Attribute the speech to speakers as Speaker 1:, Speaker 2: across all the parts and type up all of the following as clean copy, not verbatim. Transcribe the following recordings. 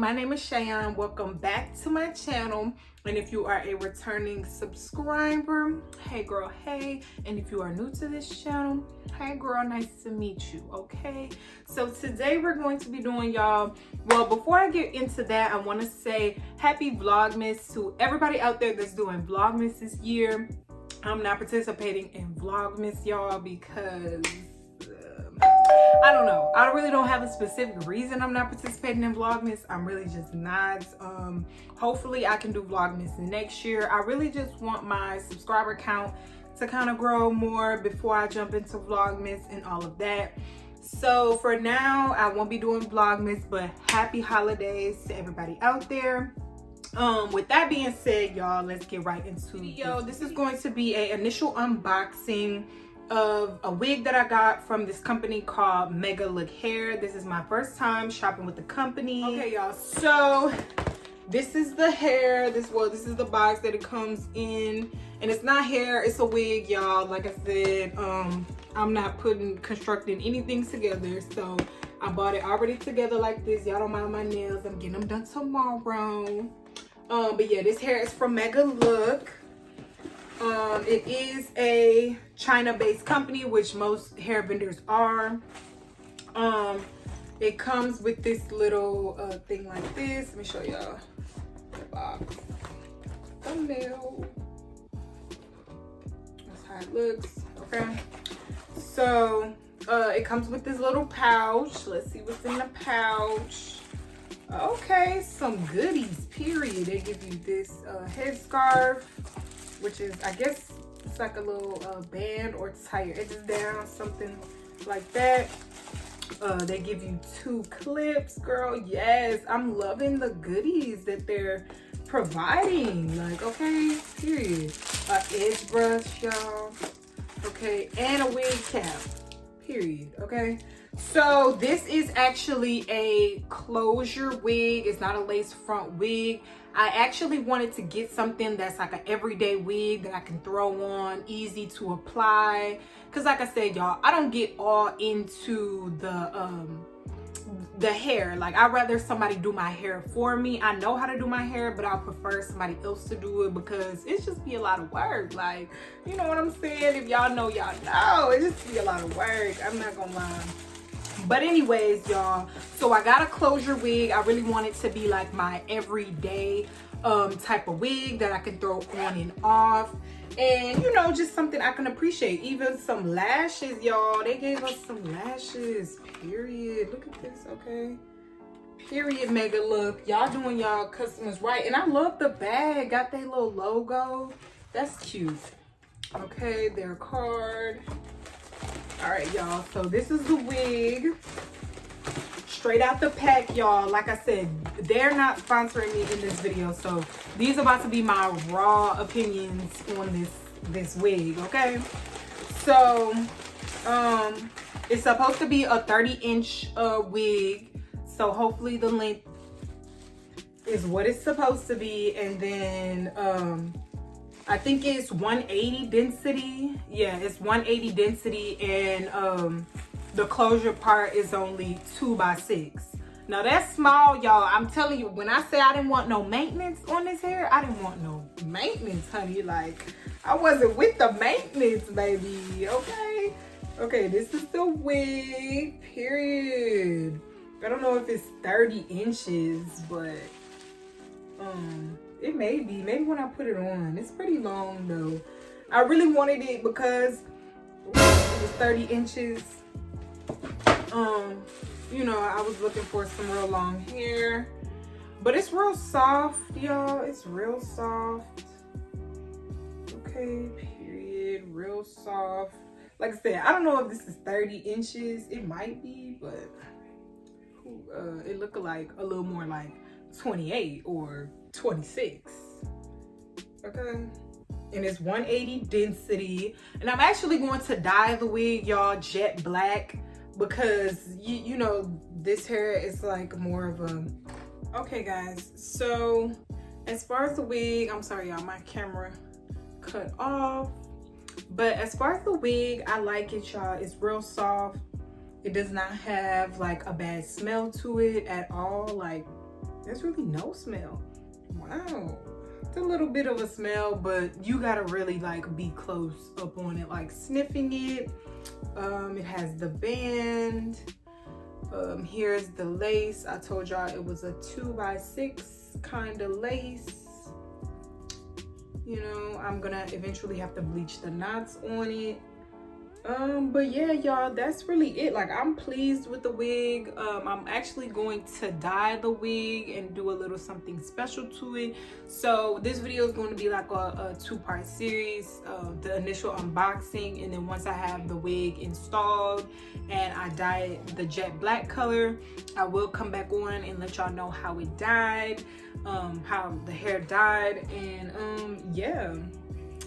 Speaker 1: my name is Cheyenne. Welcome back to my channel. And if you are a returning subscriber, hey girl, hey. And if you are new to this channel, hey girl, nice to meet you, okay? So today we're going to be doing, y'all, well, before I get into that, I want to say happy Vlogmas to everybody out there that's doing Vlogmas this year. I'm not participating in Vlogmas, y'all, because I don't know. I really don't have a specific reason I'm not participating in Vlogmas. I'm really just not. Hopefully I can do Vlogmas next year. I really just want my subscriber count to kind of grow more before I jump into Vlogmas and all of that. So for now, I won't be doing Vlogmas, but happy holidays to everybody out there. With that being said, y'all, let's get right into the video. This is going to be an initial unboxing of a wig that I got from this company called Mega Look Hair. This is my first time shopping with the company. Okay, y'all, so this is the hair. This is the box that it comes in, and it's not hair, it's a wig, y'all. Like I said, I'm not constructing anything together, so I bought it already together like this. Y'all don't mind my nails, I'm getting them done tomorrow. But yeah, this hair is from Mega Look. It is a China-based company, which most hair vendors are. It comes with this little thing like this. Let me show y'all the box. Thumbnail. That's how it looks. Okay. So it comes with this little pouch. Let's see what's in the pouch. Okay, some goodies, period. They give you this headscarf, which is, I guess, it's like a little band or tie your edges down, something like that. They give you 2 clips, girl. Yes, I'm loving the goodies that they're providing. Like, okay, period. Edge brush, y'all. Okay, and a wig cap, period. Okay. So this is actually a closure wig. It's not a lace front wig. I actually wanted to get something that's like an everyday wig that I can throw on, easy to apply. Cause like I said, y'all, I don't get all into the hair. Like, I'd rather somebody do my hair for me. I know how to do my hair, but I prefer somebody else to do it because it's just be a lot of work. Like, you know what I'm saying? If y'all know, y'all know. It just be a lot of work. I'm not gonna lie. But anyways, y'all, so I got a closure wig. I really want it to be like my everyday type of wig that I can throw on and off, and you know, just something I can appreciate. Even some lashes, y'all. They gave us some lashes, period. Look at this. Okay, period. Mega Look, y'all doing y'all customers right. And I love the bag, got their little logo. That's cute. Okay, their card. All right, y'all, so this is the wig straight out the pack, y'all. Like I said, they're not sponsoring me in this video, so these are about to be my raw opinions on this wig. Okay, so it's supposed to be a 30-inch wig, so hopefully the length is what it's supposed to be. And then I think it's 180 density. Yeah, it's 180 density, and the closure part is only 2x6. Now that's small, y'all. I'm telling you, when I say I didn't want no maintenance on this hair, I didn't want no maintenance, honey. Like, I wasn't with the maintenance, baby. Okay. Okay, this is the wig, period. I don't know if it's 30 inches, but it may be. Maybe when I put it on. It's pretty long though. I really wanted it because it was 30 inches. You know, I was looking for some real long hair. But it's real soft, y'all. It's real soft. Okay, period. Real soft. Like I said, I don't know if this is 30 inches. It might be, but it looked like a little more like 28 or 26. Okay, and it's 180 density, and I'm actually going to dye the wig, y'all, jet black, because you know, this hair is like more of a okay, guys. So as far as the wig, I'm sorry, y'all, my camera cut off, but as far as the wig, I like it, y'all. It's real soft. It does not have like a bad smell to it at all. Like, There's really no smell. Wow. It's a little bit of a smell, but you gotta really like be close up on it, like sniffing it. It has the band. Here's the lace. I told y'all it was a 2x6 kind of lace. You know, I'm gonna eventually have to bleach the knots on it. But yeah, y'all, that's really it. Like, I'm pleased with the wig. I'm actually going to dye the wig and do a little something special to it. So this video is going to be like a two-part series, the initial unboxing, and then once I have the wig installed and I dye it the jet black color, I will come back on and let y'all know how it dyed, how the hair dyed, and yeah,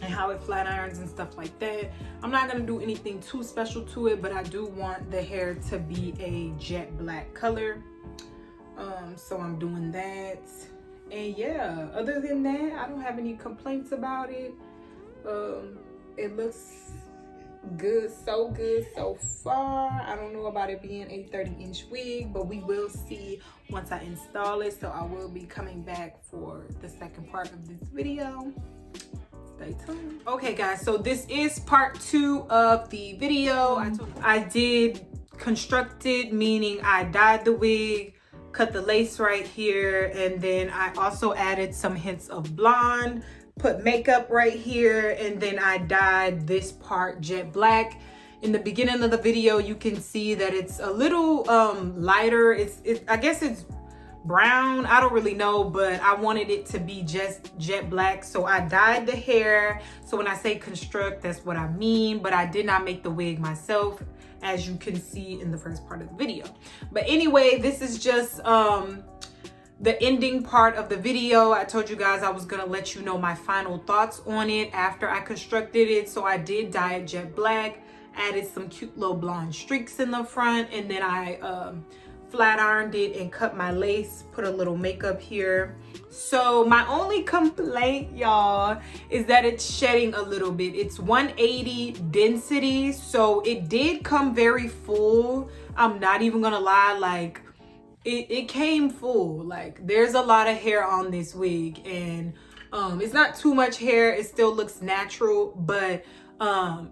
Speaker 1: and how it flat irons and stuff like that. I'm not gonna do anything too special to it, but I do want the hair to be a jet black color. So I'm doing that. And yeah, other than that, I don't have any complaints about it. It looks good so far. I don't know about it being a 30-inch wig, but we will see once I install it. So I will be coming back for the second part of this video. Stay tuned. Okay guys, so this is part 2 of the video. I did construct it, meaning I dyed the wig, cut the lace right here, and then I also added some hints of blonde, put makeup right here, and then I dyed this part jet black. In the beginning of the video, you can see that it's a little lighter. I guess it's brown, I don't really know, but I wanted it to be just jet black, so I dyed the hair. So when I say construct, that's what I mean, but I did not make the wig myself, as you can see in the first part of the video. But anyway, this is just the ending part of the video. I told you guys I was gonna let you know my final thoughts on it after I constructed it. So I did dye it jet black, added some cute little blonde streaks in the front, and then I flat ironed it and cut my lace, put a little makeup here. So my only complaint, y'all, is that it's shedding a little bit. It's 180 density, so it did come very full. I'm not even gonna lie, like it came full. Like, there's a lot of hair on this wig, and it's not too much hair. It still looks natural, but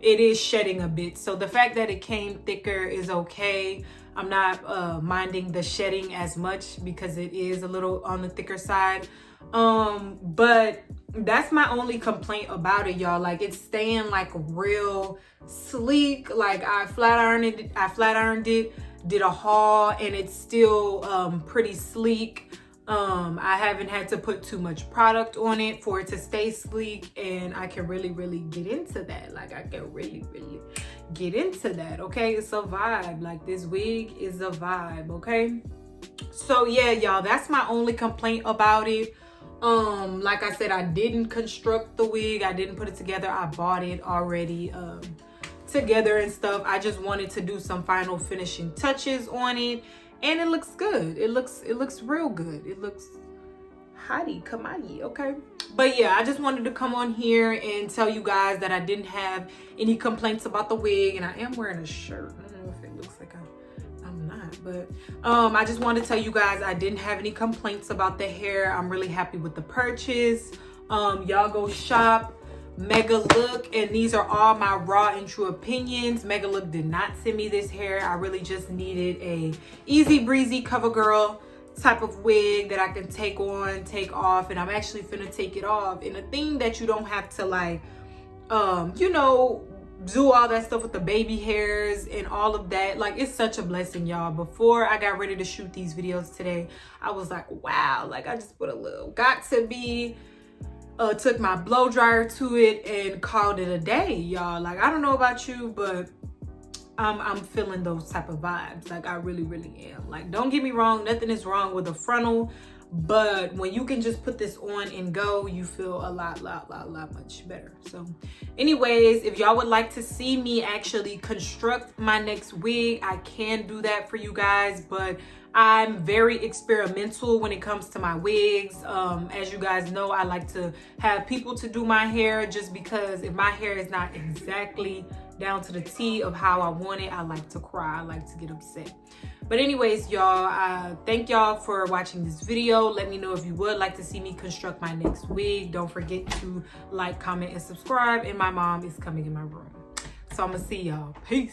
Speaker 1: it is shedding a bit. So the fact that it came thicker is okay. I'm not minding the shedding as much because it is a little on the thicker side. But that's my only complaint about it, y'all. Like, it's staying like real sleek. Like, I flat ironed it, did a haul, and it's still pretty sleek. I haven't had to put too much product on it for it to stay sleek, and I can really get into that. Like, I can really get into that, okay? It's a vibe. Like, this wig is a vibe, okay? So yeah, y'all, that's my only complaint about it. Like I said, I didn't construct the wig, I didn't put it together. I bought it already together and stuff. I just wanted to do some final finishing touches on it, and it looks good. It looks real good. It looks hottie kamai, okay? But yeah, I just wanted to come on here and tell you guys that I didn't have any complaints about the wig, and I am wearing a shirt. I don't know if it looks like I'm not, but I just wanted to tell you guys I didn't have any complaints about the hair. I'm really happy with the purchase. Y'all go shop Mega Look, and these are all my raw and true opinions. Mega Look did not send me this hair. I really just needed a easy breezy cover girl type of wig that I can take on, take off, and I'm actually finna take it off in a thing that you don't have to, like, you know, do all that stuff with the baby hairs and all of that. Like, it's such a blessing, y'all. Before I got ready to shoot these videos today, I was like, wow, like, I just put a little got to be, took my blow dryer to it and called it a day, y'all. Like, I don't know about you, but I'm feeling those type of vibes. Like, I really am. Like, don't get me wrong, nothing is wrong with a frontal, but when you can just put this on and go, you feel a lot much better. So anyways, if y'all would like to see me actually construct my next wig, I can do that for you guys, but I'm very experimental when it comes to my wigs. As you guys know, I like to have people to do my hair, just because if my hair is not exactly down to the T of how I want it. I like to cry. I like to get upset. But anyways, y'all, thank y'all for watching this video. Let me know if you would like to see me construct my next wig. Don't forget to like, comment, and subscribe. And my mom is coming in my room. So I'm gonna see y'all. Peace.